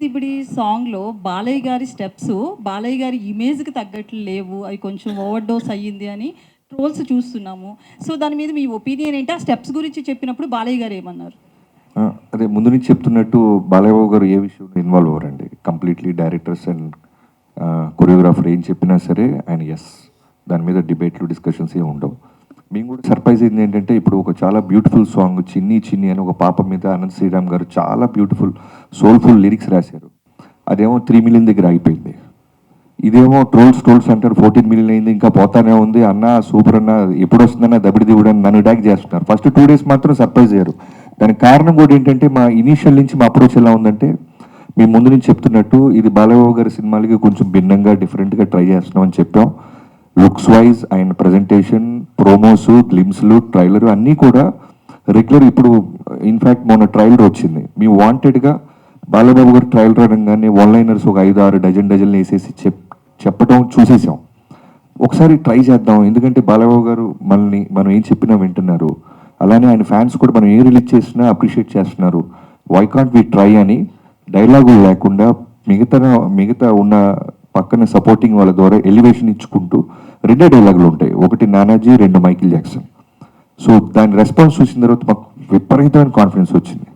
ఇప్పుడు ఈ సాంగ్‌లో బాలయ్య గారి స్టెప్స్, బాలయ్య గారి ఇమేజ్‌కి తగ్గట్లు లేవు. అవి కొంచెం ఓవర్ డోస్ అయ్యింది అని ట్రోల్స్ చూస్తున్నాము. సో, దాని మీద మీ ఒపీనియన్ ఏంటి? ఆ స్టెప్స్ గురించి చెప్పినప్పుడు బాలయ్య గారు ఏమన్నారు? ఆ! అదే ముందు నుంచి చెప్తున్నట్టు బాలయ్యబాబు గారు ఏ విషయంలో ఇన్వాల్వ్ అవ్వరండి. కంప్లీట్‌లీ డైరెక్టర్స్ అండ్ కొరియోగ్రాఫర్ ఏం చెప్పినా సరే ఆయన యెస్. దాని మీద డిబేట్లు, డిస్కషన్స్ ఏమి ఉండవు. మేము కూడా సర్ప్రైజ్ అయింది ఏంటంటే, ఇప్పుడు ఒక చాలా బ్యూటిఫుల్ సాంగ్ 'చిన్ని చిన్ని' అని ఒక పాప మీద అనంత్ శ్రీరామ్ గారు చాలా బ్యూటిఫుల్ సోల్‌ఫుల్ లిరిక్స్ రాశారు. అదేమో 3,000,000 దగ్గర ఆగిపోయింది. ఇదేమో ట్రోల్స్ అంటారు 14 మిలియన్ అయింది ఇంకా పోతానే ఉంది అన్న సూపర్ అన్న ఎప్పుడు వస్తుందన్న దబిడి దిగుడు అని నన్ను ట్యాగ్ చేస్తున్నారు. ఫస్ట్ 2 డేస్ మాత్రం సర్ప్రైజ్ అయ్యారు. దానికి కారణం కూడా ఏంటంటే మా ఇనీషియల్ నుంచి మా అప్రోచ్ ఎలా ఉందంటే, మేము ముందు నుంచి చెప్తున్నట్టు ఇది బాలయ్యబాబు గారి సినిమాలకి కొంచెం భిన్నంగా డిఫరెంట్గా ట్రై చేస్తున్నాం అని చెప్పాం. లుక్స్ వైజ్ ఆయన ప్రజెంటేషన్, ప్రోమోస్, గ్లిమ్స్లు, ట్రైలర్ అన్నీ కూడా రెగ్యులర్. ఇప్పుడు ఇన్ఫ్యాక్ట్ మొన్న ట్రైలర్ వచ్చింది. మేము వాంటెడ్గా బాలబాబు గారు ట్రైలర్ అనగానే వన్ లైనర్స్ ఒక 5-6 డజన్లు వేసేసి చెప్పడం చూసేసాం. ఒకసారి ట్రై చేద్దాం, ఎందుకంటే బాలబాబు గారు మనం ఏం చెప్పినా వింటున్నారు. అలానే ఆయన ఫ్యాన్స్ కూడా మనం ఏం రిలీజ్ చేసినా అప్రిషియేట్ చేస్తున్నారు. వై కాంట్ వి ట్రై అని డైలాగులు లేకుండా మిగతా ఉన్న పక్కన సపోర్టింగ్ వాళ్ళ ద్వారా ఎలివేషన్ ఇచ్చుకుంటూ 2 డైలాగులు ఉంటాయి. ఒకటి నానాజీ, 2 మైకిల్ జాక్సన్. సో దాని రెస్పాన్స్ చూసిన తర్వాత మాకు విపరీతమైన కాన్ఫిడెన్స్ వచ్చింది.